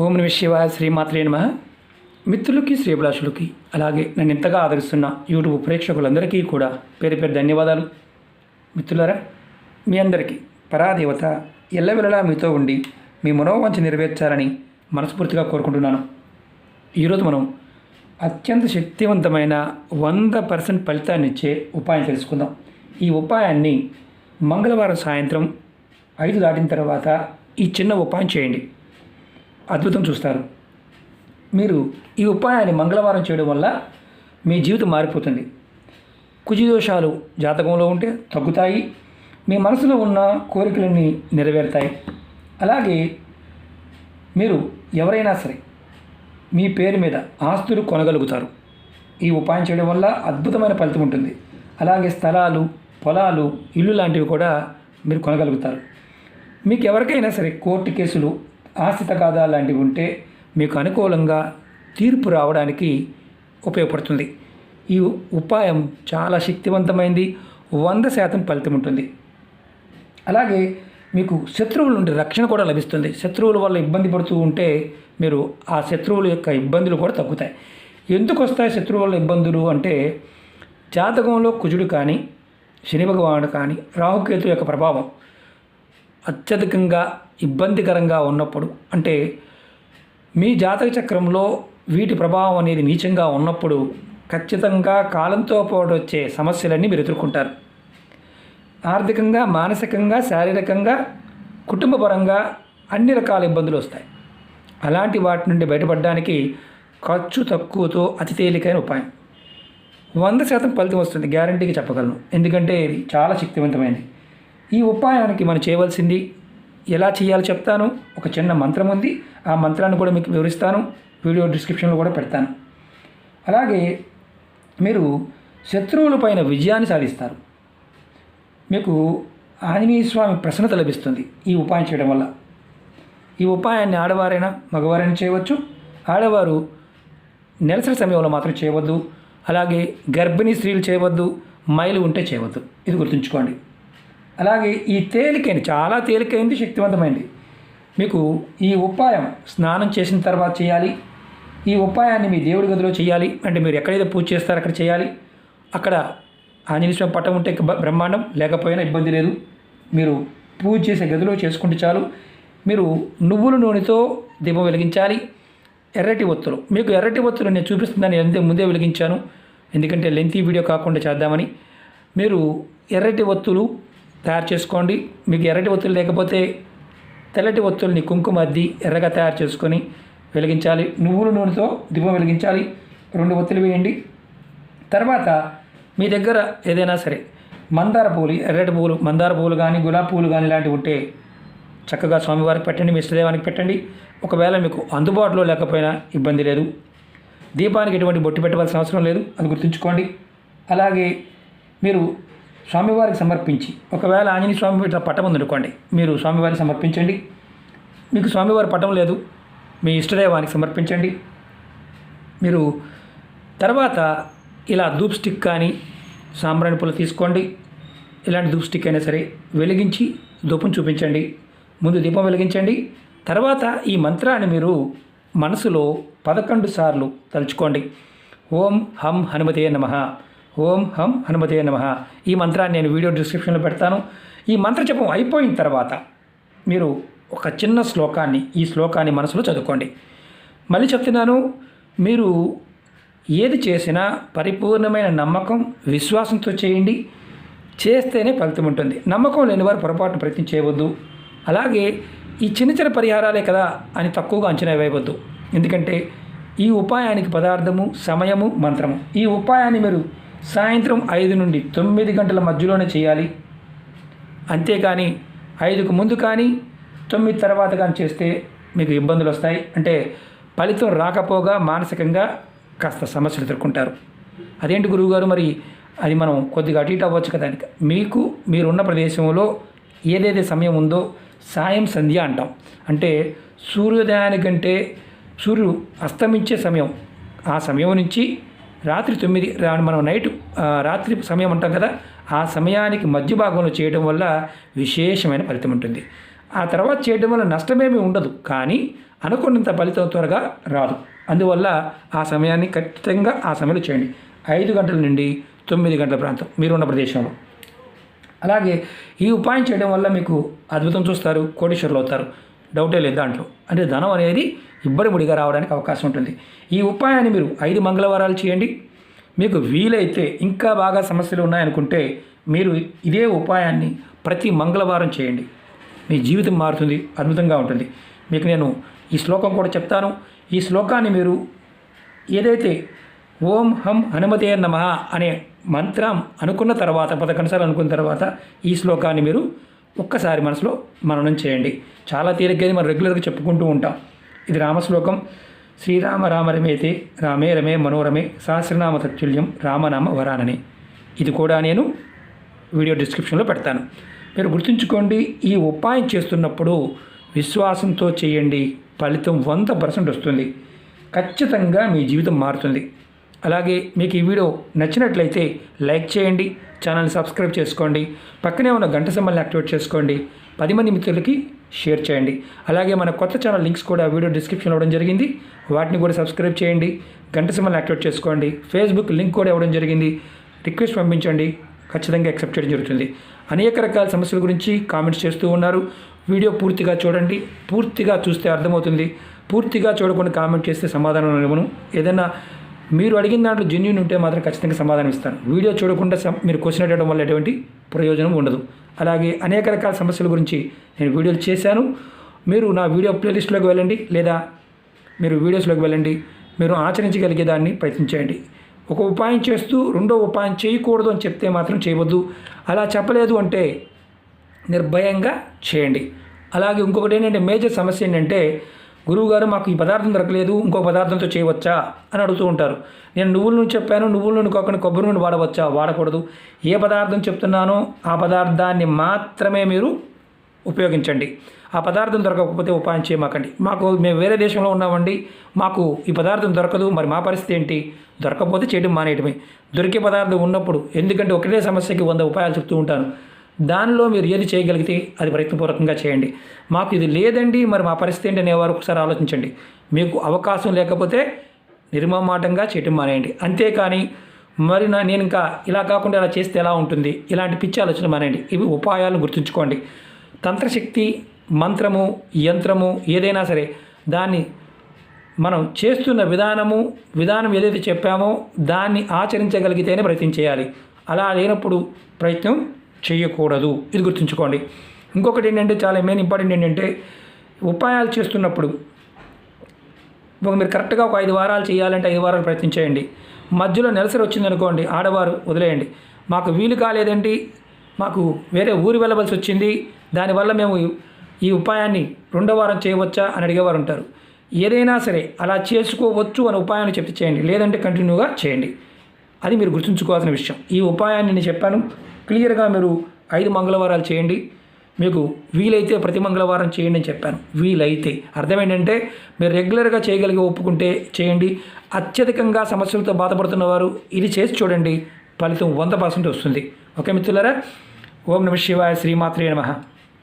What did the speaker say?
ఓం నమః శివాయ. శ్రీమాత్రే నమః. మిత్రులకి, శ్రేభిలాషులకి, అలాగే నన్ను ఇంతగా ఆదరిస్తున్న యూట్యూబ్ ప్రేక్షకులందరికీ కూడా పేరు పేరు ధన్యవాదాలు. మిత్రులారా, మీ అందరికీ పరాదేవత ఎల్లవెల్లలా మీతో ఉండి మీ మనోవాంఛ నెరవేర్చాలని మనస్ఫూర్తిగా కోరుకుంటున్నాను. ఈరోజు మనం అత్యంత శక్తివంతమైన 100% ఫలితాన్ని ఇచ్చే ఉపాయం తెలుసుకుందాం. ఈ ఉపాయాన్ని మంగళవారం సాయంత్రం 5 దాటిన తర్వాత ఈ చిన్న ఉపాయం చేయండి. అద్భుతం చూస్తారు. మీరు ఈ ఉపాయాన్ని మంగళవారం చేయడం వల్ల మీ జీవితం మారిపోతుంది. కుజదోషాలు జాతకంలో ఉంటే తగ్గుతాయి. మీ మనసులో ఉన్న కోరికలన్నీ నెరవేరుతాయి. అలాగే మీరు ఎవరైనా సరే మీ పేరు మీద ఆస్తులు కొనగలుగుతారు. ఈ ఉపాయం చేయడం వల్ల అద్భుతమైన ఫలితం ఉంటుంది. అలాగే స్థలాలు, పొలాలు, ఇల్లు లాంటివి కూడా మీరు కొనగలుగుతారు. మీకు ఎవరికైనా సరే కోర్టు కేసులు, ఆస్తి తగాదా లాంటివి ఉంటే మీకు అనుకూలంగా తీర్పు రావడానికి ఉపయోగపడుతుంది. ఈ ఉపాయం చాలా శక్తివంతమైంది. 100% ఫలితం ఉంటుంది. అలాగే మీకు శత్రువుల నుండి రక్షణ కూడా లభిస్తుంది. శత్రువుల వల్ల ఇబ్బంది పడుతూ ఉంటే మీరు ఆ శత్రువుల యొక్క ఇబ్బందులు కూడా తగ్గుతాయి. ఎందుకు వస్తాయి శత్రువుల వల్ల ఇబ్బందులు అంటే, జాతకంలో కుజుడు కానీ, శని భగవానుడు కానీ, రాహుకేతు యొక్క ప్రభావం అత్యధికంగా ఇబ్బందికరంగా ఉన్నప్పుడు, అంటే మీ జాతక చక్రంలో వీటి ప్రభావం అనేది నీచంగా ఉన్నప్పుడు ఖచ్చితంగా కాలంతో పాటు వచ్చే సమస్యలన్నీ మీరు ఎదుర్కొంటారు. ఆర్థికంగా, మానసికంగా, శారీరకంగా, కుటుంబపరంగా అన్ని రకాల ఇబ్బందులు వస్తాయి. అలాంటి వాటి నుండి బయటపడడానికి ఖర్చు తక్కువతో అతి తేలికైన ఉపాయం. 100% ఫలితం వస్తుంది, గ్యారంటీగా చెప్పగలను. ఎందుకంటే ఇది చాలా శక్తివంతమైనది. ఈ ఉపాయానికి మనం చేయవలసింది ఎలా చేయాలో చెప్తాను. ఒక చిన్న మంత్రం ఉంది, ఆ మంత్రాన్ని కూడా మీకు వివరిస్తాను. వీడియో డిస్క్రిప్షన్లో కూడా పెడతాను. అలాగే మీరు శత్రువులపైన విజయాన్ని సాధిస్తారు. మీకు ఆంజనేయ స్వామి ప్రసన్నత లభిస్తుంది ఈ ఉపాయం చేయడం వల్ల. ఈ ఉపాయాన్ని ఆడవారైనా మగవారైనా చేయవచ్చు. ఆడవారు నెలసరి సమయంలో మాత్రం చేయవద్దు. అలాగే గర్భిణీ స్త్రీలు చేయవద్దు. మైలు ఉంటే చేయవద్దు. ఇది గుర్తుంచుకోండి. అలాగే ఈ తేలికైన, చాలా తేలికైంది, శక్తివంతమైంది. మీకు ఈ ఉపాయం స్నానం చేసిన తర్వాత చేయాలి. ఈ ఉపాయాన్ని మీ దేవుడి గదిలో చేయాలి. అంటే మీరు ఎక్కడైతే పూజ చేస్తారో అక్కడ చేయాలి. అక్కడ ఆంజనేయ స్వామి పటం ఉంటే బ్రహ్మాండం, లేకపోయినా ఇబ్బంది లేదు. మీరు పూజ చేసే గదిలో చేసుకుంటే చాలు. మీరు నువ్వుల నూనెతో దీపం వెలిగించాలి. ఎర్రటి ఒత్తులు, మీకు ఎర్రటి ఒత్తులు నేను చూపిస్తుందని ముందే వెలిగించాను, ఎందుకంటే లెంతీ వీడియో కాకుండా చేద్దామని. మీరు ఎర్రటి ఒత్తులు తయారు చేసుకోండి. మీకు ఎర్రటి ఒత్తులు లేకపోతే తెల్లటి ఒత్తుల్ని కుంకుమ అద్ది ఎర్రగా తయారు చేసుకొని వెలిగించాలి. నువ్వుల నూనెతో దీపం వెలిగించాలి. 2 ఒత్తులు వేయండి. తర్వాత మీ దగ్గర ఏదైనా సరే మందార పువ్వులు, ఎర్రటి పువ్వులు, మందార పువ్వులు కానీ, గులాబీ పువ్వులు కానీ ఇలాంటివి ఉంటే చక్కగా స్వామివారికి పెట్టండి, మీ ఇష్టదేవానికి పెట్టండి. ఒకవేళ మీకు అందుబాటులో లేకపోయినా ఇబ్బంది లేదు. దీపానికి ఎటువంటి బొట్టు పెట్టవలసిన అవసరం లేదు, అది గుర్తుంచుకోండి. అలాగే మీరు స్వామివారికి సమర్పించి, ఒకవేళ ఆంజనేయ స్వామి ఇట్లా పటం ఉందనుకోండి, మీరు స్వామివారికి సమర్పించండి. మీకు స్వామివారి పటం లేదు, మీ ఇష్టదైవానికి సమర్పించండి. మీరు తర్వాత ఇలా ధూప్ స్టిక్ కానీ, సాంబ్రాణి పుల్ల తీసుకోండి. ఇలాంటి ధూప్ స్టిక్ అయినా సరే వెలిగించి ధూపం చూపించండి. ముందు దీపం వెలిగించండి. తర్వాత ఈ మంత్రాన్ని మీరు మనసులో 11 సార్లు తలుచుకోండి. ఓం హం హనుమతే నమః, ఓం హం హనుమతే నమః. ఈ మంత్రాన్ని నేను వీడియో డిస్క్రిప్షన్లో పెడతాను. ఈ మంత్ర జపం అయిపోయిన తర్వాత మీరు ఒక చిన్న శ్లోకాన్ని, ఈ శ్లోకాన్ని మనసులో చదువుకోండి. మళ్ళీ చెప్తున్నాను, మీరు ఏది చేసినా పరిపూర్ణమైన నమ్మకం, విశ్వాసంతో చేయండి. చేస్తేనే ఫలితం ఉంటుంది. నమ్మకం లేని వారు పొరపాటున ప్రయత్నం చేయవద్దు. అలాగే ఈ చిన్న చిన్న పరిహారాలే కదా అని తక్కువగా అంచనా వేయవద్దు. ఎందుకంటే ఈ ఉపాయానికి పదార్థము, సమయము, మంత్రము. ఈ ఉపాయాన్ని మీరు సాయంత్రం 5 నుండి 9 గంటల మధ్యలోనే చేయాలి. అంతేకాని 5కు ముందు కానీ 9 తర్వాత కానీ చేస్తే మీకు ఇబ్బందులు వస్తాయి. అంటే ఫలితం రాకపోగా మానసికంగా కాస్త సమస్యలు ఎదుర్కొంటారు. అదేంటి గురువుగారు, మరి అది మనం కొద్దిగా అటు ఇటు అవ్వచ్చు కదా. మీకు మీరున్న ప్రదేశంలో ఏదైతే సమయం ఉందో సాయం సంధ్య అంటాం. అంటే సూర్యోదయానికంటే సూర్యుడు అస్తమించే సమయం, ఆ సమయం నుంచి రాత్రి 9, మనం రాత్రి సమయం అంటాం కదా, ఆ సమయానికి మధ్య భాగంలో చేయడం వల్ల విశేషమైన ఫలితం ఉంటుంది. ఆ తర్వాత చేయడం వల్ల నష్టమేమీ ఉండదు, కానీ అనుకున్నంత ఫలితం త్వరగా రాదు. అందువల్ల ఆ సమయాన్ని ఖచ్చితంగా ఆ సమయంలో చేయండి. 5 గంటల నుండి 9 గంటల ప్రాంతం మీరున్న ప్రదేశంలో. అలాగే ఈ ఉపాయం చేయడం వల్ల మీకు అద్భుతం చూస్తారు, కోటీశ్వరులు అవుతారు, డౌటే లేదు దాంట్లో. అంటే ధనం అనేది ఇబ్బడిముడిగా రావడానికి అవకాశం ఉంటుంది. ఈ ఉపాయాన్ని మీరు 5 మంగళవారాలు చేయండి. మీకు వీలైతే ఇంకా బాగా సమస్యలు ఉన్నాయనుకుంటే మీరు ఇదే ఉపాయాన్ని ప్రతి మంగళవారం చేయండి. మీ జీవితం మారుతుంది, అద్భుతంగా ఉంటుంది. మీకు నేను ఈ శ్లోకం కూడా చెప్తాను. ఈ శ్లోకాన్ని మీరు ఏదైతే ఓం హం హనుమతే నమః అనే మంత్రం అనుకున్న తర్వాత 11 సార్లు అనుకున్న తర్వాత ఈ శ్లోకాన్ని మీరు ఒక్కసారి మనసులో మననం చేయండి. చాలా తేలిగ్గా మనం రెగ్యులర్గా చెప్పుకుంటూ ఉంటాం. ఇది రామశ్లోకం. శ్రీరామ రామ రమేతే రామే రమే మనోరమే సహస్రనామ తత్తుల్యం రామనామ వరానని. ఇది కూడా నేను వీడియో డిస్క్రిప్షన్లో పెడతాను. మీరు గుర్తుంచుకోండి, ఈ ఉపాయం చేస్తున్నప్పుడు విశ్వాసంతో చేయండి. ఫలితం 100% వస్తుంది. ఖచ్చితంగా మీ జీవితం మారుతుంది. అలాగే మీకు ఈ వీడియో నచ్చినట్లయితే లైక్ చేయండి, ఛానల్ సబ్స్క్రైబ్ చేసుకోండి, పక్కనే ఉన్న గంట సింబల్ని యాక్టివేట్ చేసుకోండి, 10 మంది మిత్రులకి షేర్ చేయండి. అలాగే మన కొత్త ఛానల్ లింక్స్ కూడా వీడియో డిస్క్రిప్షన్లో ఇవ్వడం జరిగింది, వాటిని కూడా సబ్స్క్రైబ్ చేయండి, గంట సింబల్ని యాక్టివేట్ చేసుకోండి. ఫేస్బుక్ లింక్ కూడా ఇవ్వడం జరిగింది, రిక్వెస్ట్ పంపించండి, ఖచ్చితంగా యాక్సెప్ట్ చేయడం జరుగుతుంది. అనేక రకాల సమస్యల గురించి కామెంట్స్ చేస్తూ ఉన్నారు. వీడియో పూర్తిగా చూడండి, పూర్తిగా చూస్తే అర్థమవుతుంది. పూర్తిగా చూడకుండా కామెంట్ చేస్తే సమాధానం ఇవ్వను. ఏదైనా మీరు అడిగిన దాంట్లో జెన్యూన్ ఉంటే మాత్రం ఖచ్చితంగా సమాధానం ఇస్తాను. వీడియో చూడకుండా మీరు క్వశ్చన్ అడగడం వల్ల ఎటువంటి ప్రయోజనం ఉండదు. అలాగే అనేక రకాల సమస్యల గురించి నేను వీడియోలు చేశాను. మీరు నా వీడియో ప్లేలిస్ట్లోకి వెళ్ళండి, లేదా మీరు వీడియోస్లోకి వెళ్ళండి. మీరు ఆచరించగలిగే దాన్ని ప్రయత్నించండి. ఒక ఉపాయం చేస్తూ రెండో ఉపాయం చేయకూడదు అని చెప్తే మాత్రం చేయవద్దు. అలా చెప్పలేదు అంటే నిర్భయంగా చేయండి. అలాగే ఇంకొకటి ఏంటంటే మేజర్ సమస్య ఏంటంటే, గురువుగారు మాకు ఈ పదార్థం దొరకలేదు, ఇంకో పదార్థంతో చేయవచ్చా అని అడుగుతూ ఉంటారు. నేను నువ్వుల నూనె చెప్పాను, నువ్వుల నూనె కాకుండా కొబ్బరి నూనె వాడవచ్చా? వాడకూడదు. ఏ పదార్థం చెప్తున్నానో ఆ పదార్థాన్ని మాత్రమే మీరు ఉపయోగించండి. ఆ పదార్థం దొరకకపోతే ఉపాయం చేయమాకండి. మేము వేరే దేశంలో ఉన్నామండి, మాకు ఈ పదార్థం దొరకదు, మరి మా పరిస్థితి ఏంటి? దొరకకపోతే చేయడం మానేయడమే. దొరికే పదార్థం ఉన్నప్పుడు, ఎందుకంటే ఒకటే సమస్యకి 100 ఉపాయాలు చెప్తూ ఉంటాను. దానిలో మీరు ఏది చేయగలిగితే అది ప్రయత్నపూర్వకంగా చేయండి. మాకు ఇది లేదండి, మరి మా పరిస్థితి ఏంటి అనేవారు ఒకసారి ఆలోచించండి. మీకు అవకాశం లేకపోతే నిర్మమాటంగా చేయటం మానేయండి. అంతేకాని మరి నేను ఇంకా ఇలా కాకుండా ఇలా చేస్తే ఎలా ఉంటుంది, ఇలాంటి పిచ్చి ఆలోచన మానేయండి. ఇవి ఉపాయాలను గుర్తుంచుకోండి. తంత్రశక్తి, మంత్రము, యంత్రము ఏదైనా సరే దాన్ని మనం చేస్తున్న విధానం ఏదైతే చెప్పామో దాన్ని ఆచరించగలిగితేనే ప్రయత్నం చేయాలి. అలా లేనప్పుడు ప్రయత్నం చేయకూడదు. ఇది గుర్తుంచుకోండి. ఇంకొకటి ఏంటంటే చాలా మెయిన్ ఇంపార్టెంట్ ఏంటంటే, ఉపాయాలు చేస్తున్నప్పుడు మీరు కరెక్ట్గా ఒక 5 వారాలు చేయాలంటే 5 వారాలు ప్రయత్నం చేయండి. మధ్యలో నెలసరి వచ్చిందనుకోండి, ఆడవారు వదిలేయండి. మాకు వీలు కాలేదండి, మాకు వేరే ఊరు వెళ్ళవలసి వచ్చింది, దానివల్ల మేము ఈ ఉపాయాన్ని 2వ వారం చేయవచ్చా అని అడిగేవారు ఉంటారు. ఏదైనా సరే అలా చేసుకోవచ్చు అనే ఉపాయాన్ని చెప్తే చేయండి, లేదంటే కంటిన్యూగా చేయండి. అది మీరు గుర్తుంచుకోవాల్సిన విషయం. ఈ ఉపాయాన్ని నేను చెప్పాను, క్లియర్గా మీరు 5 మంగళవారాలు చేయండి. మీకు వీలైతే ప్రతి మంగళవారం చేయండి అని చెప్పాను. వీలైతే అర్థం ఏంటంటే మీరు రెగ్యులర్గా చేయగలిగి ఒప్పుకుంటే చేయండి. అత్యధికంగా సమస్యలతో బాధపడుతున్న వారు ఇది చేసి చూడండి, ఫలితం 100% వస్తుంది. ఓకే మిత్రులారా, ఓం నమః శివాయ, శ్రీమాత్రే నమః.